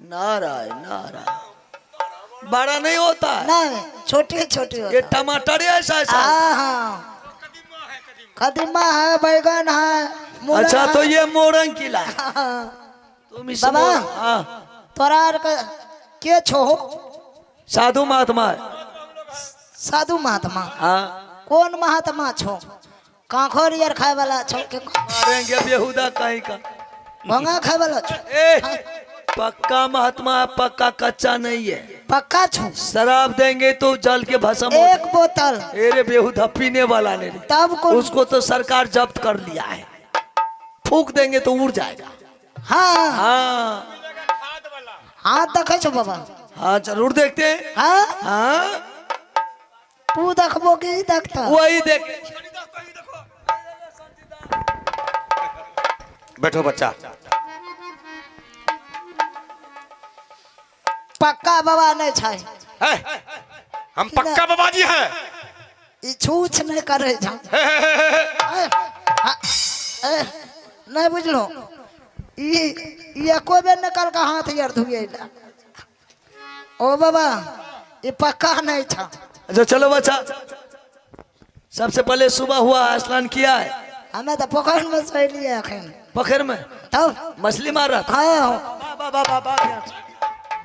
नारायण नारायण। बड़ा नहीं होता है? नहीं, छोटे छोटे होता। ये टमाटर ऐसा ऐसा। हाँ, कदीमा है, बैगन है। अच्छा तो ये मोरंग किला है। तुम इस बाबा, हाँ तोरा के छो? साधु महात्मा है। साधु महात्मा? हाँ कौन महात्मा छो? कांखोर यार खाए वाला छो के? मारेंगे बेहुदा कहीं का। भंगा खाए वाला छो? पक्का महात्मा है, पक्का कच्चा नहीं है। पक्का छो? शराब देंगे तो जल के भस्म हो एक बोतल। अरे बेहुदा पीने वाला नहीं, तब को उसको तो सरकार जब्त कर लिया है। फूक देंगे तो उड़ जाएगा। हाँ हाँ हाँ, देखे छो बाबा? हाँ जरूर देखते हैं। हाँ, हाँ तू देखबो कि देखता? वही देख। बैठो बच्चा। पक्का बाबा नहीं छाई। है? हम पक्का बाबाजी हैं। ई छूछ नहीं करे जा। नहीं बुझलो? ये कोई बेर निकल का हाथ यार धुए। ओ बाबा, ये पक्का नहीं था। अच्छा चलो बच्चा, सबसे पहले सुबह हुआ, स्नान किया है? हमें तो पोखर में सही लिया अखन। पोखर में तब मछली मार रहा था। हाँ,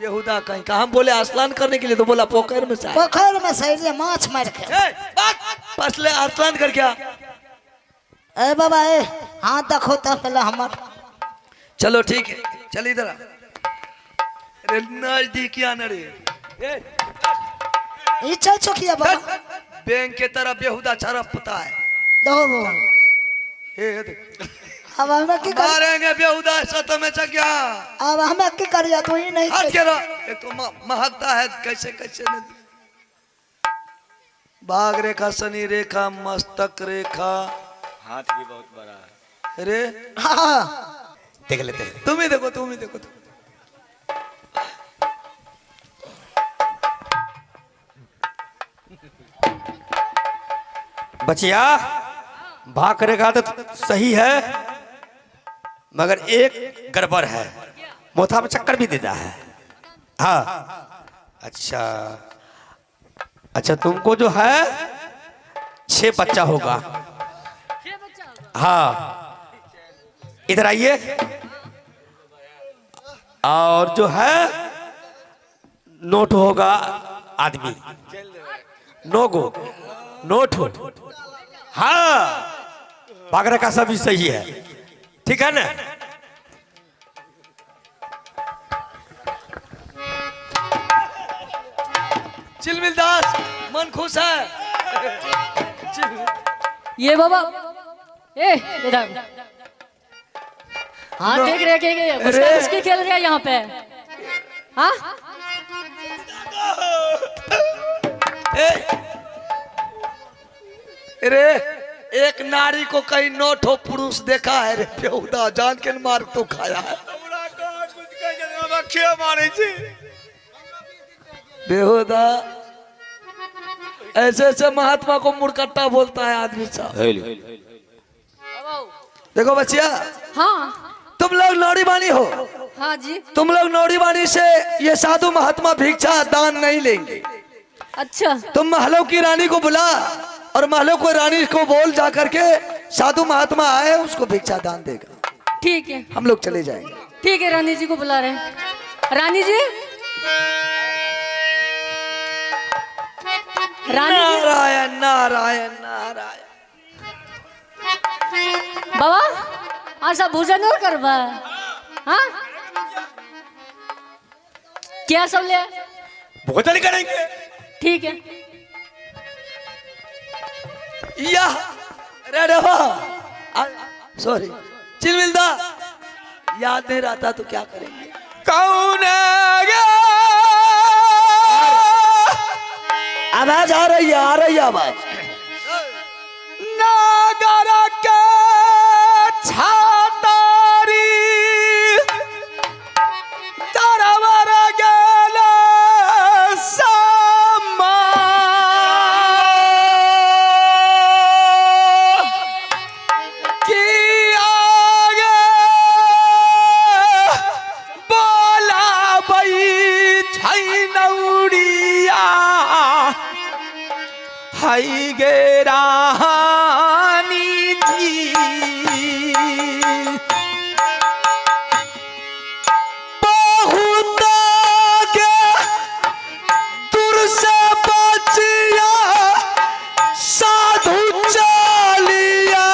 बेहुदा कहीं का। हम बोले स्नान करने के लिए तो बोला पोखर में से। पोखर में सही लिया, माछ मार के। पसले स्नान कर क्या? ए बाबा, ए हाथ देखो तो पहले हमार। चलो ठीक है, चल इधर आ। अरे नजदीक आना रे। इच्छा चुकिया बाबा। बैंक के तरह बेहुदा छरप पता है। दो बाबा, अब हमें की कर? मारेंगे बेहुदा सत में क्या? अब हमें की करिया? तू ही नहीं हाथ गिरा। एक तो महकता है कैसे कैसे नहीं। भाग रेखा, शनि रेखा, मस्तक रेखा। हाथ भी बहुत बड़ा है। अरे हाँ, देख लेते हैं। तुम ही देखो, तुम ही देखो। बचिया, भाग करेगा तो सही है, मगर एक गड़बड़ है। मोथा में चक्कर भी देता है। हाँ अच्छा अच्छा, तुमको जो है 6 बच्चा होगा। हाँ इधर आइए। और जो है नोट होगा आदमी, नोगो नोट हो। हाँ भागने का सभी सही है, ठीक है ना? चिलमिलदास मन खुश है। ये बाबा, ए इधर। हाँ देख रहे के मुश्किल खेल रहे हैं यहाँ पे। हाँ अरे एक नारी को कहीं नोट हो पुरुष देखा है रे बेहुदा, जान के मार तो खाया है। बेहुदा ऐसे ऐसे महात्मा को मुर्खट्टा बोलता है आदमी साहब। देखो बच्चिया, हाँ तुम लोग नौड़ीवानी हो। हाँ जी। तुम लोग नौड़ीवानी से ये साधु महात्मा भिक्षा दान नहीं लेंगे। अच्छा, तुम महलों की रानी को बुला और महलों को रानी को बोल जा करके साधु महात्मा आए उसको भिक्षा दान देगा। ठीक है, हम लोग चले जाएंगे। ठीक है। रानी जी को बुला रहे हैं। रानी जी, रानी जी। नारायण नारायण नारायण। बाबा आशा भोजन और करवा। हाँ क्या सब ले? भोजन करेंगे। ठीक है। या सॉरी चिलमिलदा, याद नहीं रहता तो क्या करेंगे? कौन आवाज आ रही है आवाज। नागर के छातारी तरवर गेल समा की आगे बोला हाय नौड़िया हाय गे रानी जी बहुत आगे दूर से बचिया साधु चालिया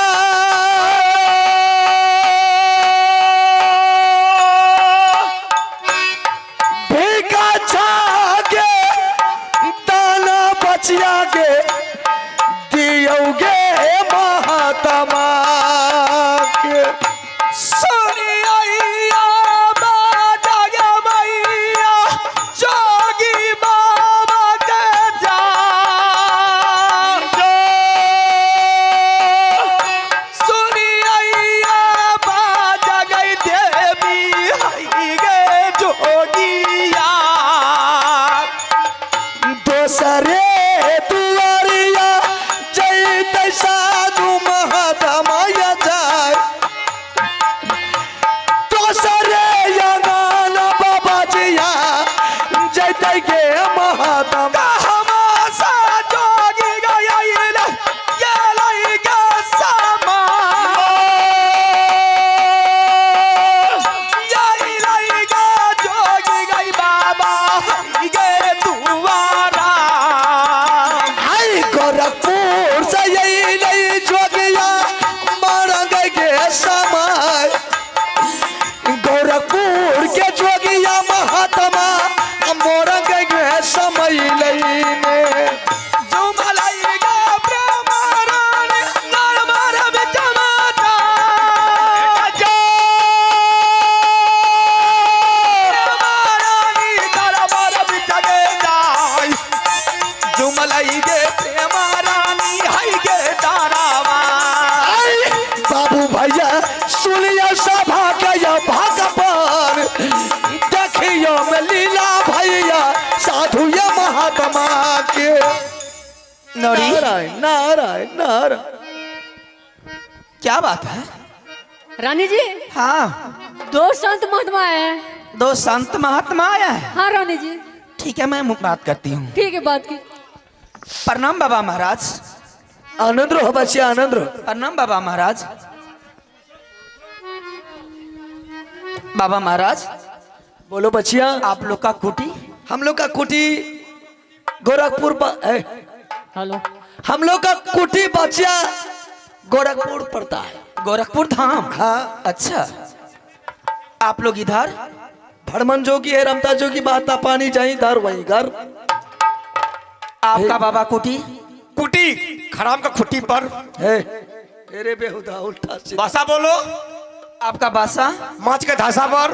भीगा छागे दाना बचिया गे दियोगे महात्मा के सुनिया बाजा मैया जोगी बाबा के जा सुनिया बाजा गई देवी हई गे जोगिया दोसरे दुआरिया जैत साधु महात्मा जाय दोसरे यगान बाबा जिया जैत गे महात्मा हमासा जोगी गयल गेलै गे समा गेलै गे जोगी गई बाबा गे दुआरा हाय गोरखपुर से अइलै जोगिया मारंग गे समय गोरखपुर के जोगिया महात्मा मोरंग गे समय लईने जुमलै गे प्रेमारण नरमर बिचमाता प्रेमारानी नरमर बिचगे जाय जुमलै गे प्रेमारानी हई गे तारावा आई बाबू भैया सुनिया सभा के या भगवान देखियो में लीला भैया साधु या महात्मा के नौरी नारायण नारायण नारायण क्या बात है रानी जी हाँ दो संत महात्मा है। दो संत महात्मा आया है हाँ रानी जी ठीक है मैं बात करती हूँ ठीक है बात की। प्रणाम बाबा महाराज आनंद रहो बच्चे आनंद रहो प्रणाम बाबा महाराज बाबा महाराज बोलो बच्चिया आप लोग का कुटी हम लोग का कुटी गोरखपुर हेलो हम लोग का कुटी बच्चिया गोरखपुर पड़ता है गोरखपुर धाम हाँ अच्छा आप लोग इधर भड़मन जोगी है रमता जोगी बाता पानी जाई धर वही घर आपका बाबा कुटी कुटी खराम का खुटी पर है तेरे बेहुदा उल्टा से भाषा बोलो आपका बासा माछ के धासा पर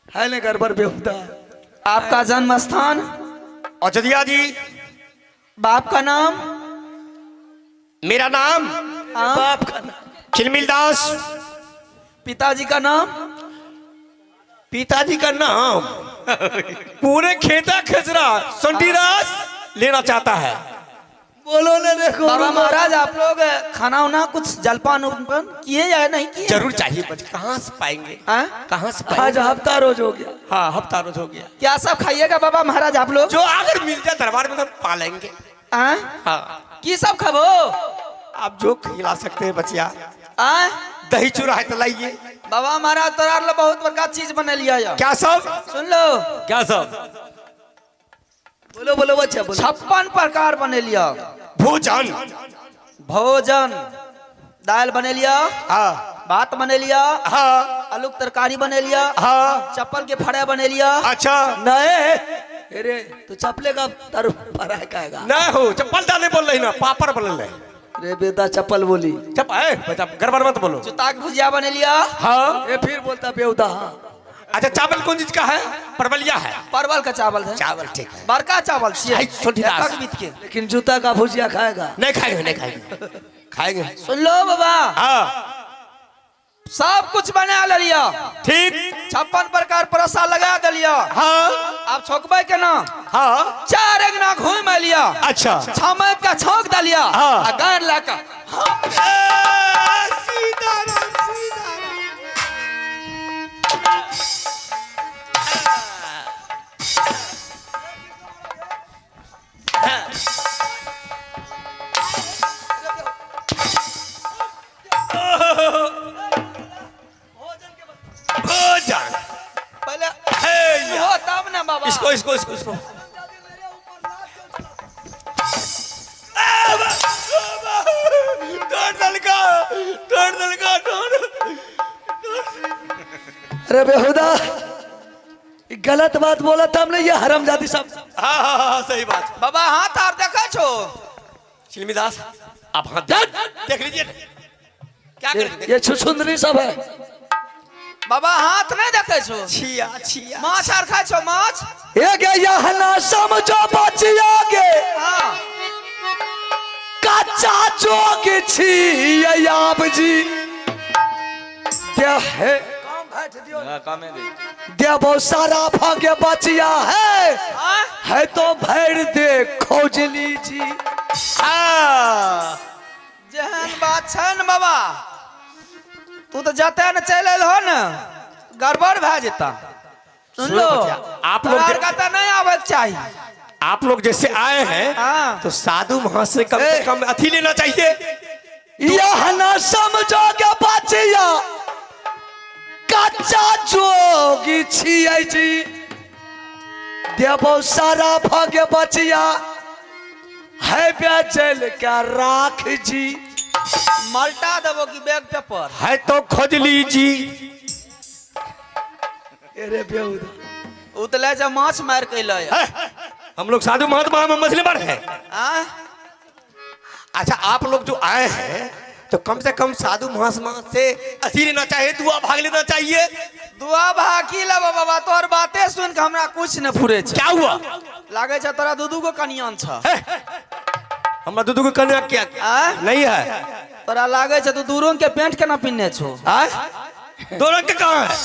है ने घर पर बेहुदा आपका जन्म स्थान अयोध्या जी। बाप का नाम मेरा नाम बाप का नाम खिलमिल दास। पिताजी का नाम पिताजी का नाम पूरे खेता खजरा संटीरास लेना चाहता है। बोलो ने देखो बाबा महाराज आप लोग खाना वाना कुछ जलपान उपन किए या नहीं किए जरूर चाहिए बच्चे कहाँ से पाएंगे हाँ? कहाँ से आज पाएंगे। हफ्ता रोज हो गया हाँ हफ्ता रोज हो गया क्या सब खाइएगा बाबा महाराज आप लोग जो अगर मिल जाए दरबार में तो पालेंगे। हाँ? हाँ की सब खाबो आप जो खिला सकते हैं बचिया हाँ? दही चूड़ा है तो लाइए। बाबा महाराज तोरा लो बहुत बड़का चीज बने लिया या क्या सब सुन लो क्या सब बोलो बोलो बच्चा बोलो 56 प्रकार बने लिया भोजन। भोजन दाल बने लिया हाँ भात बने लिया हाँ आलू की तरकारी बने लिया हाँ चप्पल के फड़े बने लिया अच्छा नहीं अरे तो चपले का तर भरा कहेगा न हो चप्पल डाले बोल रही ना पापड़ बोल रहे रे बेटा चप्पल बोली चप बच्चा गड़बड़ मत बोलो। जूता की भुजिया बने लिया हाँ ये फिर बोलता बेहुदा हाँ अच्छा चावल कौन चीज का है परवलिया है परवल का चावल है चावल ठीक है बड़का चावल आई, सुन ढिलास। एकक बीत के लेकिन जूता का भुजिया खाएगा नहीं खाएंगे नहीं खाएंगे खाएंगे सुन लो बाबा हाँ सब कुछ बना लिया ठीक 56 प्रकार परसा लगा दिया हाँ आप छोकबे के ना हाँ 4 अंगना घूम लिया अच्छा छमक का छौक दिया हाँ। आ गाड़ लाकर सीताराम सीताराम बाबा इसको इसको इसको इसको अरे बेहुदा, ये गलत बात बोला था हमने, ये हरामजादी सब। हाँ सही बात। बाबा हाथ आर देखा छो चिलमिदास आप हाथ देख लीजिए क्या करेंगे। ये छुछुंदरी सब है। बाबा हाथ नहीं देखे छो छिया छिया माछ आर खाए छो माछ ये क्या यह ना समझो बचियोगे, हाँ कच्चा जोग छी आप जी। क्या है दे बहुत सारा भाग्य बचिया है तो भैर दे खोज लीजिए। जेहन बात छै न बाबा, तू तो जाते न चल हो न गड़बड़ भए जेता। सुन लो आप लोग तोरा का नहीं आवे चाहिए। आप लोग जैसे आए हैं हाँ। तो साधु वहां से कम अथी लेना चाहिए। यह ना समझोगे बचिया, कच्चा जोगी छियै जी। देवो सारा भाग्य बचिया है बेचल क्या राख जी। मल्टा देवो की बैग पेपर है तो खोज लीजिए। अरे बेहुदा, उतले से माछ मार के ले हम लोग साधु महात्मा में मछली मार है। अच्छा आप लोग जो आए हैं तो कम से कम साधु महात्मा से अथी लेना चाहिए, दुआ भाग लेना चाहिए। दुआ भागी ला बाबा, तोहर बातें सुन के हमरा कुछ न फुरे छै। क्या हुआ? लागे छै तोरा दूधू को कनियान छ। हमरा दूधू को कन्या क्या नहीं है। तोरा लागे छै तू दू रंग के पेंट केना पिन्ने छो। दो रंग के कहाँ है?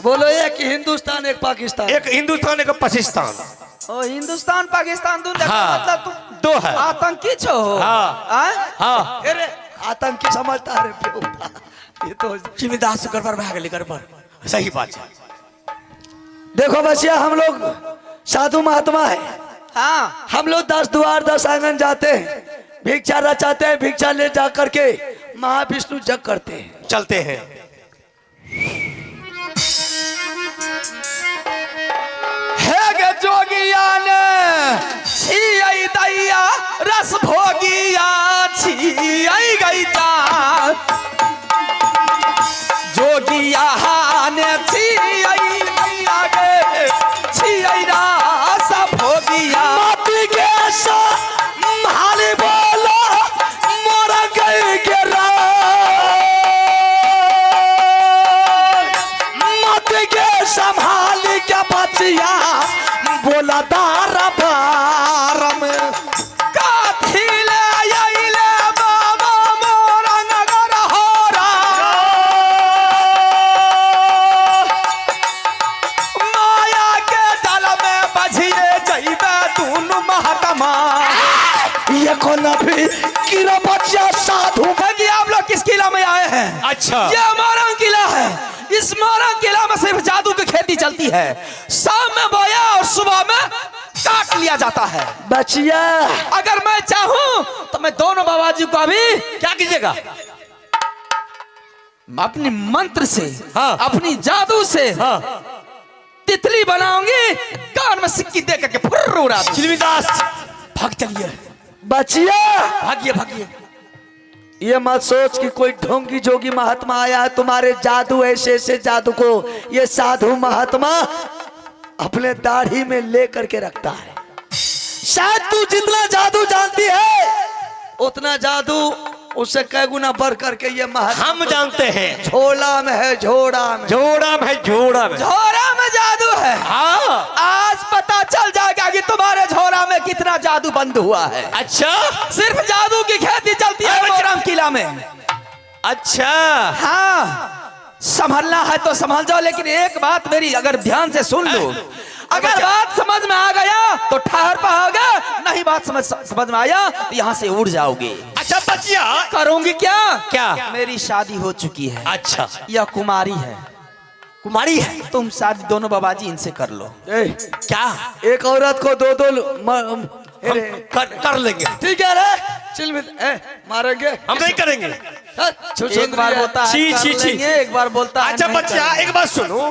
बोलो एक हिंदुस्तान एक पाकिस्तान। एक हिंदुस्तान एक पाकिस्तान। ओ हिंदुस्तान पाकिस्तान दू हाँ। मतलब तू दो है। आतंकी छो। हाँ। हाँ अरे आतंकी समझता है बेहुदा, ये तो चिमिदास गड़बड़ भाग गई गड़बड़। सही बात है। देखो बसिया, हम लोग साधु महात्मा है। हाँ हम लोग 10 द्वार 10 आंगन जाते हैं, भिक्षा रचाते हैं, भिक्षा ले जा करके महाविष्णु जग करते हैं। चलते हैं। हे गे जोगिया ने छियै दैया रस भोगिया छियै गैता। जोगिया ने छियै दैया गे छियै रस भोगिया। माटी के संभाली बोलो मोर गई के माटी के संभाली के बचिया बोला दार बार में। काथी ले आइले बाबा मोरा नगर होरा। माया के जाल में बझिए जइबे दुनु महात्मा। ये कौन अभी किरा बच्चा साधु। कि आप लोग किस किला में आए हैं? अच्छा ये मोरंग किला है। इस मोरंग किला में सिर्फ जादू की खेती चलती है। शाम में बोया और सुबह में काट लिया जाता है। बचिया अगर मैं चाहूं तो मैं दोनों बाबाजी को अभी क्या कीजिएगा? अपनी मंत्र से हाँ। अपनी जादू से हाँ। तितली बनाऊंगी, कान में सिक्की दे करके फुर्र उड़ा दूंगी। चिलमिदास भाग चलिए। बचिया भागिए भागिए। ये मत सोच कि कोई ढोंगी जोगी महात्मा आया है तुम्हारे जादू ऐसे ऐसे जादू को ये साधु महात्मा अपने दाढ़ी में ले करके रखता है। शायद तू जितना जादू जानती है उतना जादू उससे कई गुना बढ़ करके ये महात्मा हम जानते हैं। झोला में है, झोड़ा में। जोड़ा में जोड़ा में। झोरा में जादू है। हाँ आज पता चल जाएगा कि तुम्हारे झोरा में कितना जादू बंद हुआ है। अच्छा सिर्फ जादू की खेती चलती है मोरंग किला में। अच्छा हाँ संभलना है तो संभल जाओ, लेकिन एक बात मेरी अगर ध्यान से सुन लो। अगर बात समझ में आ गया तो ठहर पाओगे, नहीं बात समझ में आया तो यहाँ से उड़ जाओगे। अच्छा बचिया करूंगी क्या? क्या? मेरी शादी हो चुकी है। अच्छा यह कुमारी है। कुमारी है। तुम शादी दोनों बाबाजी इनसे कर लो। क्या? एक औरत को दो कर लेंगे। ठीक है रे चिल मारेंगे हम नहीं करेंगे। एक बार बोलता है छी, कर छी, छी। लेंगे, एक बार बोलता है अच्छा नहीं बच्चा करेंगे। एक बात सुनो,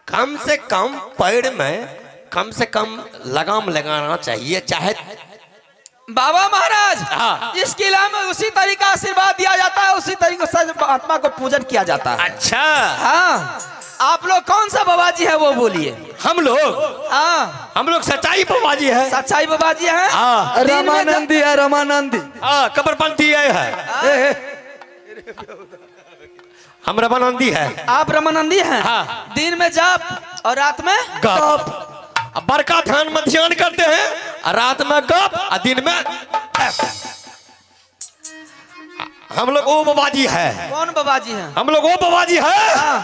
कम से कम पैर में कम से कम लगाम लगाना चाहिए, चाहे बाबा महाराज हाँ। इस किला में उसी तरीका आशीर्वाद दिया जाता है, उसी तरीके से महात्मा को पूजन किया जाता है। अच्छा हाँ, आप लोग कौन सा बाबाजी है वो बोलिए। हम लोग हाँ, हम लोग सच्चाई बाबाजी है। सच्चाई बाबाजी है। हाँ रामानंदी है, रामानंदी। हाँ कबरपंथी है। हम रमानंदी है। आप रमानंदी हैं। हाँ। दिन में जाप और रात में गप। बरका ध्यान में ध्यान करते हैं, और रात में गप, और दिन में हम लोग वो बाबाजी है। कौन बाबाजी हैं? हम लोग वो बाबाजी है हाँ,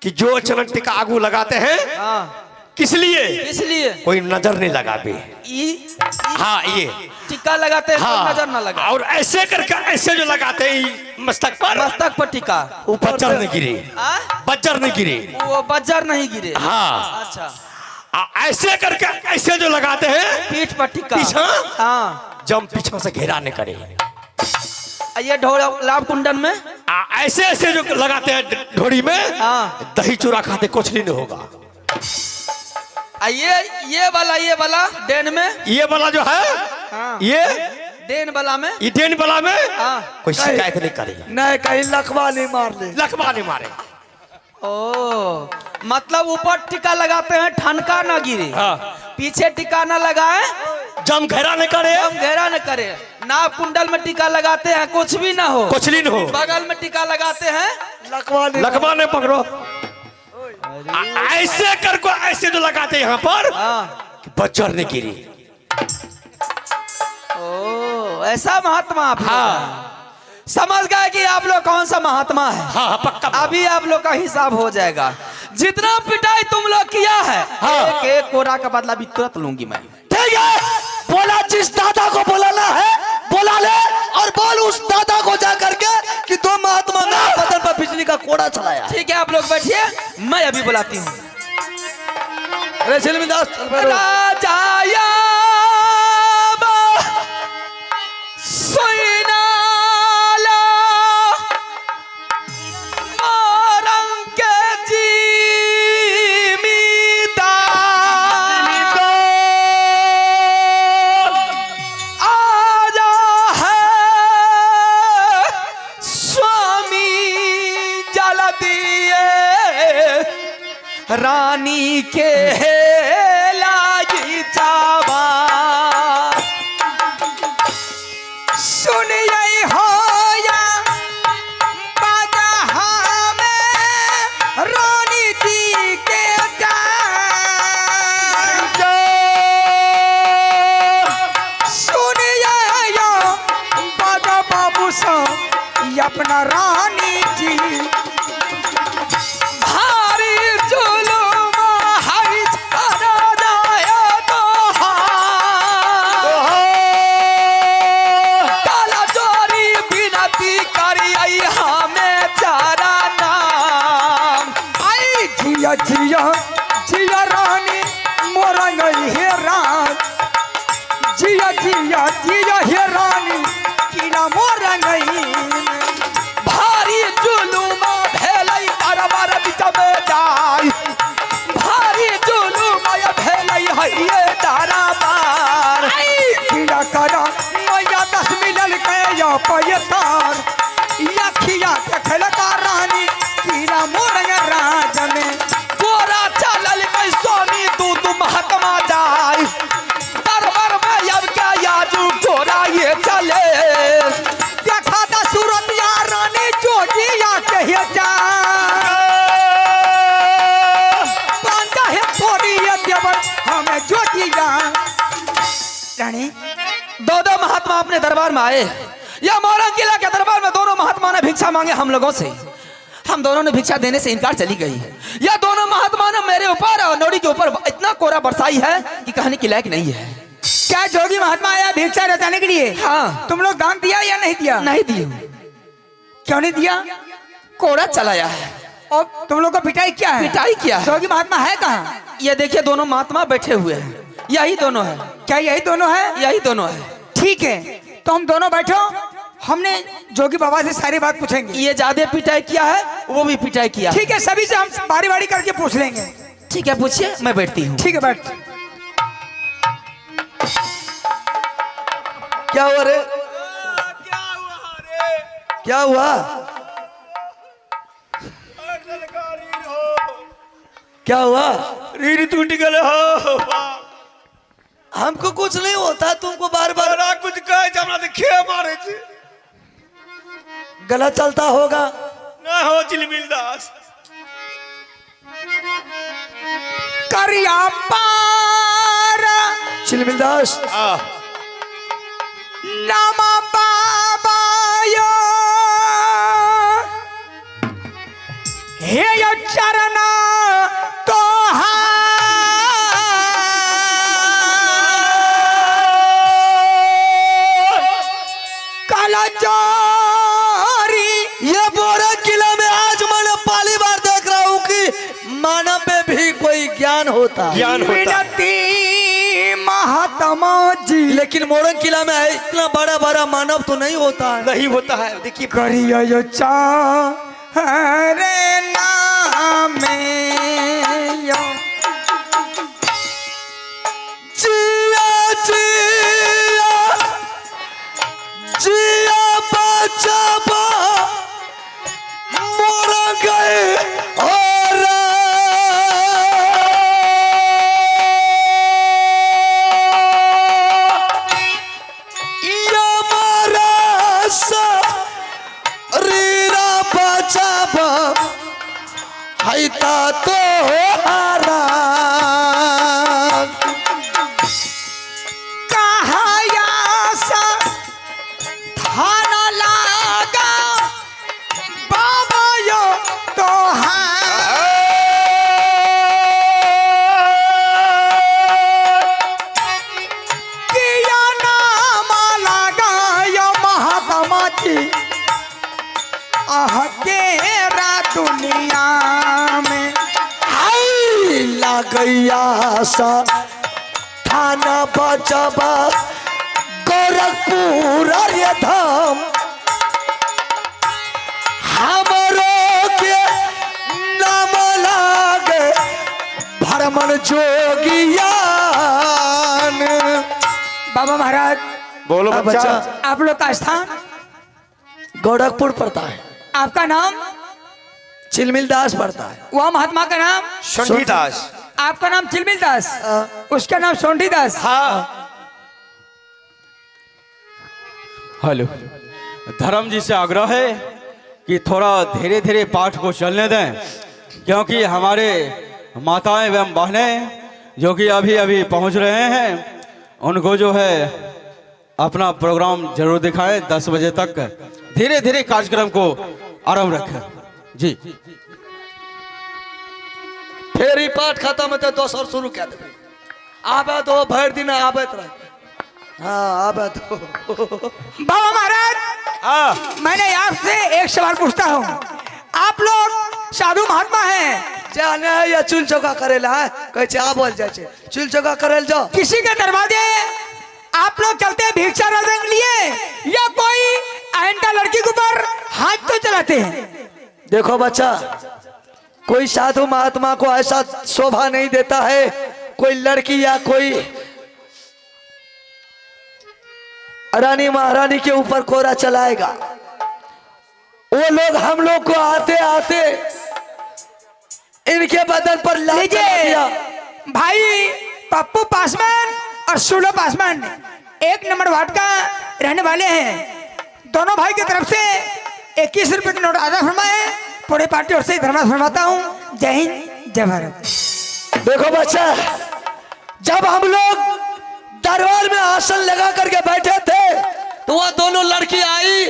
कि जो चरण टिका आगू लगाते हैं, हाँ। किस लिए? इसलिए कोई नजर नहीं लगाते। हाँ ये टिक्का लगाते हैं, हाँ, तो नजर ना लगा। और ऐसे करके ऐसे जो लगाते हैं मस्तक पर, मस्तक पर टिक्का, बज्जर नहीं गिरे, हाँ? बज्जर नहीं गिरे। वो बज्जर नहीं गिरे। हाँ अच्छा, ऐसे करके ऐसे जो लगाते हैं पीठ पर टिक्का। पीछा, हाँ, जम पीछे से घेरा नहीं करे। ये लाभ कुंडन में ऐसे ऐसे जो लगाते हैं ढोड़ी में, हाँ। दही चूरा खाते कुछ नहीं होगा। ये वाला डेन में, ये वाला जो है, हाँ। ये डेन वाला में, ये डेन वाला में हाँ। कोई शिकायत नहीं करेगा, नहीं कहीं लकवा नहीं मार ले। लकवा नहीं मारे। ओ मतलब ऊपर टिक्का लगाते हैं ठनका ना गिरे, हाँ। पीछे टिक्का ना लगाए, जम घेरा नहीं करे, हम घेरा न करे। नाभ कुंडल में टिक्का लगाते हैं, कुछ भी ना हो, कुछ नहीं हो। बगल में टिक्का लगाते हैं, लकवा नहीं पकड़ो। ऐसे कर को ऐसे जो लगाते हैं यहाँ पर, हाँ। कि बज्जर नहीं गिरी। ओ ऐसा महात्मा आप लोग हाँ। हैं। समझ गए कि आप लोग कौन सा महात्मा है। हाँ पक्का। अभी आप लोग का हिसाब हो जाएगा। जितना पिटाई तुम लोग किया है, हाँ। एक एक कोरा का बदला भी तुरंत लूंगी मैं। ठीक है, बोला जिस दादा को बुलाना है बुला ले, और बोल उस दादा को जा करके कि दो महात्मा ने बदन पर बिजली का कोड़ा चलाया। ठीक है, आप लोग बैठिए, मैं अभी बुलाती हूँ। अरे सिलमिदास चल बैठो। राजाया रानी के लागी चावा सुन यही हो या बाजा में रानी जी के सुन यो बाजा बाबू सा अपना रानी जी जिया जिया रानी मोरा नहीं है रात, जिया जिया जिया है रानी कीड़ा मोरा नहीं। भारी जुलूमा भेलई बरबर बिच में जाई, भारी जुलूमा या भेलई है ये दारा बार। कीड़ा करा मैया 10 मिलल के या पयतार, या खिया के खेलता रानी कीड़ा मोरा राज में। स्वामी तू महात्मा जाए दरबार में अब क्या याजू घोड़ा ये चले देखा था सूरत या रानी जोजिया के जा बांधा है थोड़ी ये देवर हमें जोजिया रानी। दो महात्मा अपने दरबार में आए, या मोरंग किला के दरबार में दोनों महात्मा ने भिक्षा मांगे हम लोगों से। हम दोनों ने भिक्षा देने से इनकार चली गई। यह दोनों महात्मा ने मेरे ऊपर और नौड़ी के ऊपर इतना कोरा बरसाई है कि कहने के लायक नहीं है। क्या जोगी महात्मा आया भिक्षा रचाने के लिए? हाँ। तुम लोग दान दिया या नहीं दिया? नहीं दिया। क्यों नहीं दिया? कोड़ा चलाया है। और तुम लोग को पिटाई क्या है? पिटाई किया है। जोगी महात्मा है कहाँ? ये देखिए दोनों महात्मा बैठे हुए हैं, यही दोनों है। क्या यही दोनों है? यही दोनों है। ठीक है, तो हम दोनों बैठो, हमने जोगी बाबा से सारी बात पूछेंगे। ये ज्यादा पिटाई किया है, वो भी पिटाई किया। ठीक है, सभी से हम बारी बारी करके पूछ लेंगे। ठीक है पूछिए, मैं बैठती हूँ। ठीक है बैठ। क्या हुआ रे? क्या हुआ? क्या हुआ? रीढ़ टूट गए हो। हमको कुछ नहीं होता, तुमको बार बार बड़ा कुछ कहे जमा देखे मारे छी। गलत चलता होगा। ना हो चिलमिल दास। करिया पार चिलमिलदास नामा बाबा यो हे यो चरण तो काला चोरी। ये बोरा किला में आज मैंने पहली बार देख रहा हूँ कि मानव में भी कोई ज्ञान होता है। ज्ञान होता है। विनती महात्मा जी। लेकिन मोरंग किला में है इतना बड़ा बड़ा मानव तो नहीं होता है। नहीं होता है। देखिए करिया यो चारे नामे यो जिया जिया जिया बचावा मोर गए और ये मारा शरीरा बचावा हैता तो हारा कहाया सा थाना लागा बाबा यो तो किया नाम लागा यो महात्मा जी आह तेरा दुनिया में। आई लागैया सा थाना बचावा गोरखपुर अरे धाम हमरो के नाम लागे भरमन जोगियान। बाबा महाराज बोलो हाँ, बच्चा। आप लोग का स्थान, गोरखपुर पड़ता है। आपका नाम, चिलमिल दास पड़ता है। वह महात्मा का नाम, शंठी दास। आपका नाम चिलमिल दास, उसका नाम सोंठी दास। हाँ हेलो, धर्म जी से आग्रह है कि थोड़ा धीरे धीरे पाठ को चलने दें, क्योंकि हमारे माताएं एवं बहनें जो कि अभी अभी पहुंच रहे हैं उनको जो है अपना प्रोग्राम जरूर दिखाएं। 10 बजे तक धीरे धीरे कार्यक्रम को आरंभ रखें जी। फिर ही पाठ खत्म होते दोसर शुरू कर देते। आबे तो भर दिन आबत रहे। हाँ आबे तो बाबा महाराज, हाँ मैंने आपसे एक सवाल पूछता हूँ। आप लोग साधु महात्मा हैं, जाने है या चूल चौका करेला है कहे आ बोल जाए चूल चौका करेल जाओ। किसी के दरवाजे आप लोग चलते हैं भिक्षा रंग लिए, या कोई आइंदा लड़की के ऊपर हाथ तो चलाते हैं? देखो बच्चा, कोई साधु महात्मा को ऐसा शोभा नहीं देता है कोई लड़की या कोई रानी महारानी के ऊपर कोरा चलाएगा। वो लोग हम लोग को आते आते इनके बदन पर लाल चला दिया। भाई पप्पू पासवान और सुलो पासवान 1 नंबर वार्ड का रहने वाले हैं। दोनों भाई की तरफ से 21 रुपए के नोट अदा फरमाए। पूरे पार्टी और से धन्यवाद फरमाता हूँ। जय हिंद, जय भारत। देखो बच्चा, जब हम लोग दरबार में आसन लगा करके बैठे थे तो वह दोनों लड़की आई,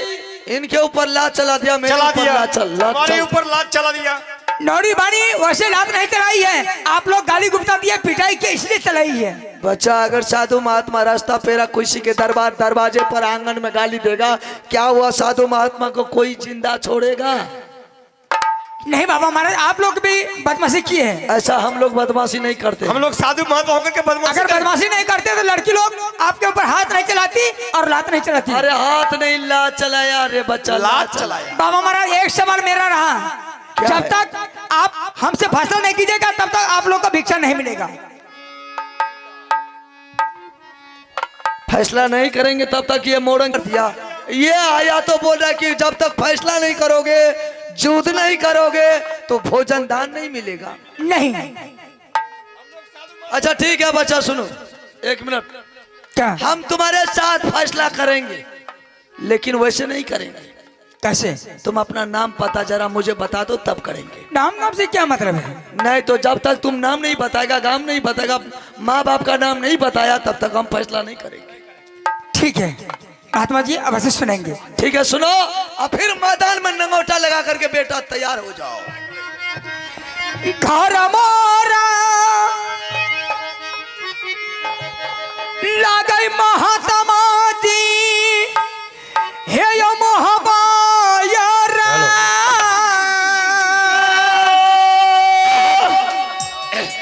इनके ऊपर लात चला दिया। मेरे चला ऊपर दिया। लात हमारे ऊपर लात चला दिया। नौरी बानी वैसे लात नहीं चलाई है, आप लोग गाली गुप्ता दिए पिटाई के इसलिए चलाई है। बच्चा, अगर साधु महात्मा रास्ता फेरा किसी के दरवाजे पर आंगन में गाली देगा, क्या हुआ साधु महात्मा को कोई जिंदा छोड़ेगा? नहीं बाबा महाराज, आप लोग भी बदमाशी किए हैं। ऐसा हम लोग बदमाशी नहीं करते। हम लोग साधु महात्मा होकर के बदमाशी अगर बदमाशी नहीं करते तो लड़की लोग आपके ऊपर हाथ नहीं चलाती और लात नहीं चलाती। अरे हाथ नहीं लात चलाया रे बच्चा, लात चलाया। बाबा महाराज, एक सवाल मेरा रहा क्या जब है? तक आप हमसे फैसला नहीं कीजिएगा तब तक आप लोग का भिक्षा नहीं मिलेगा। फैसला नहीं करेंगे तब तक ये मोड़न कर दिया। ये आया तो बोल रहा कि जब तक फैसला नहीं करोगे, युद्ध नहीं करोगे तो भोजन दान नहीं मिलेगा। नहीं। अच्छा ठीक है बच्चा, सुनो 1 मिनट। क्या? हम तुम्हारे साथ फैसला करेंगे लेकिन वैसे नहीं करेंगे। कैसे? तुम अपना नाम पता जरा मुझे बता दो तब करेंगे। नाम से क्या मतलब है? नहीं तो जब तक तुम नाम नहीं बताएगा, गांव नहीं बताएगा, माँ बाप का नाम नहीं बताया तब तक हम फैसला नहीं करेंगे। ठीक है महात्मा जी, अवश्य सुनेंगे। ठीक है सुनो, और फिर मैदान में नंगोटा लगा करके बेटा तैयार हो जाओ। घर मोरा लागई महात्मा जी हे यो मोहबायरा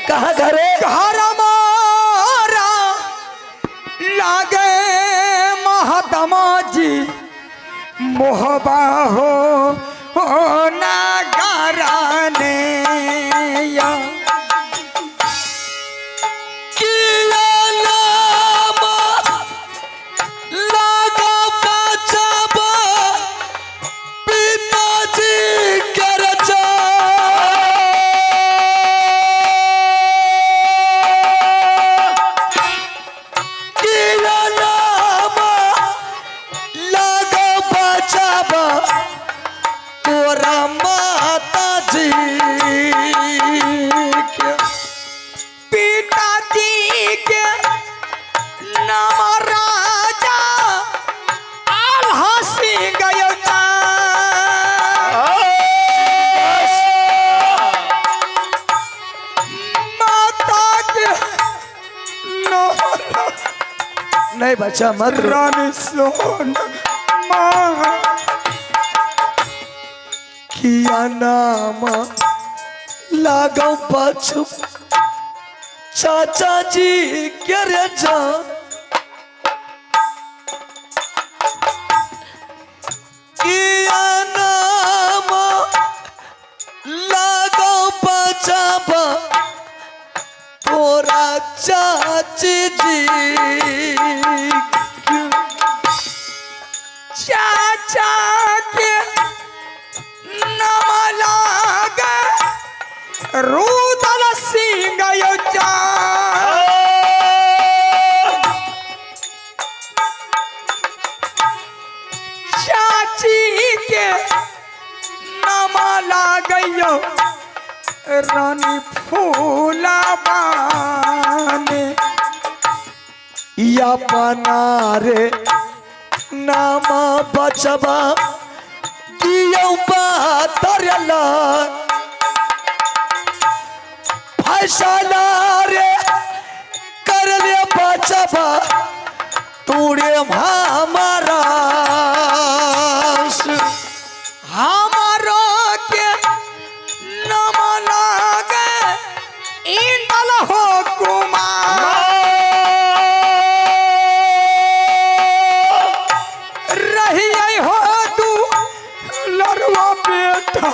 कहाँ घर है? घर मोरा लागे महात्मा जी मोहबा हो ना घराने या पिताजी के नाम राजा आलहसी गयो माता के नहीं बच्चा मत रो। रानी सोन माँ किया नाम लागो पाछू चाचा जी क्या रे जा किया नाम लागो बचाबा तोरा चाची जी। चाचा के नाम लागे रूदल सिंह यो चाची के नाम लागयो रानी फूलाबाने या पनारे नाम बचबा दियो बातरला फैसला रे कर ले बचबा तूड़े हमारा हमारो के नाम लागे इंदल हो कुमार रही हो तू लड़वा बेटा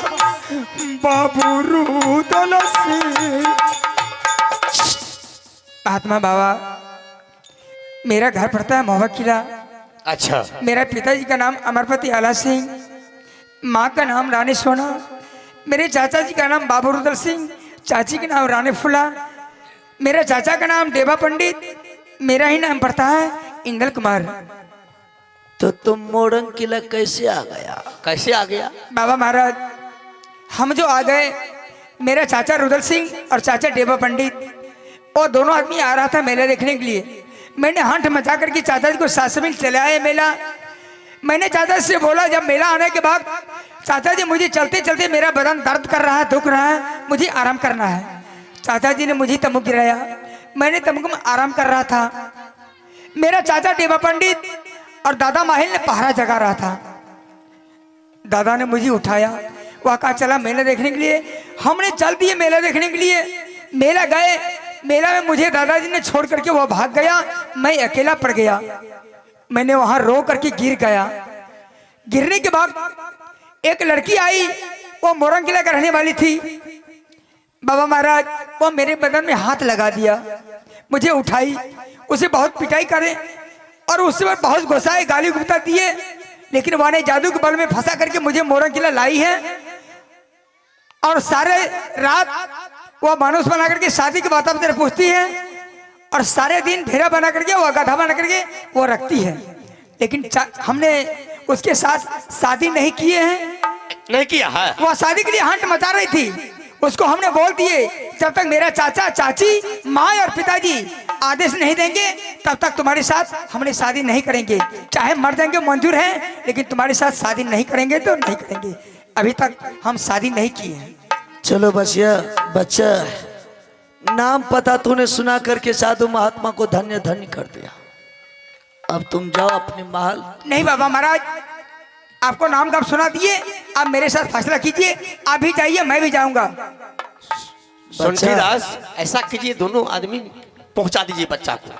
बाबू रूदल सिंह। आत्मा बाबा, मेरा घर पड़ता है मोहब्बत किला। अच्छा मेरा पिताजी का नाम अमरपति आला सिंह, माँ का नाम रानी सोना, मेरे चाचा जी का नाम बाबू रुदल सिंह, चाची का नाम रानी फुला, मेरे चाचा का नाम देवा पंडित, मेरा ही नाम पड़ता है इंदल कुमार। तो तुम मोड़न किला कैसे आ गया? कैसे आ गया? बाबा महाराज, हम जो आ गए, मेरा चाचा रुदल सिंह और चाचा देवा पंडित, और दोनों आदमी आ रहा था मेला देखने के लिए। मैंने हंट मचा करके चाचा जी को 700 मील चले आए मेला। मैंने चाचा जी से बोला, जब मेला आने के बाद चाचा जी मुझे चलते चलते मेरा बदन दर्द कर रहा है, दुख रहा है, मुझे आराम करना है। चाचा जी ने मुझे तमुक गिराया, मैंने तमुक में आराम कर रहा था। मेरा चाचा देवा पंडित और दादा माहिल ने पहरा जगा रहा था। दादा ने मुझे उठाया, वह कहा चला मेला देखने के लिए। हमने चल दिए मेला देखने के लिए। मेला गए, मेला में मुझे दादाजी ने छोड़ करके वह भाग गया, मैं अकेला पड़ गया। मैंने वहां रो करके गिर गया। गिरने के बाद एक लड़की आई, वो मोरंग किला का रहने वाली थी। बाबा महाराज वो मेरे बदन में हाथ लगा दिया, मुझे उठाई, उसे बहुत पिटाई करे और उससे बहुत गुस्साए, गाली गुप्ता दिए, लेकिन वह ने जादू के बल में फंसा करके मुझे मोरंग किला लाई है। और सारे रात वह मानुस बना करके शादी की बात तेरे पूछती है और सारे दिन भेड़ा बना करके वह गधा बना करके वो रखती है। लेकिन हमने उसके साथ शादी नहीं किए हैं, नहीं किया है। वह शादी के लिए हंट मचा रही थी। उसको हमने बोल दिए जब तक मेरा चाचा चाची माँ और पिताजी आदेश नहीं देंगे तब तक तुम्हारे साथ हमने शादी नहीं करेंगे, चाहे मर जाएंगे मंजूर है, लेकिन तुम्हारे साथ शादी नहीं करेंगे तो नहीं करेंगे। अभी तक हम शादी नहीं किए हैं। चलो बसिया बच्चा, नाम पता तूने सुना करके साधु महात्मा को धन्य धन्य कर दिया। अब तुम जाओ अपने महल। नहीं बाबा महाराज, आपको नाम कब सुना दिए, आप मेरे साथ फैसला कीजिए। आप भी जाइए, मैं भी जाऊंगा। सुंठी दास, ऐसा कीजिए, दोनों आदमी पहुंचा दीजिए बच्चा को।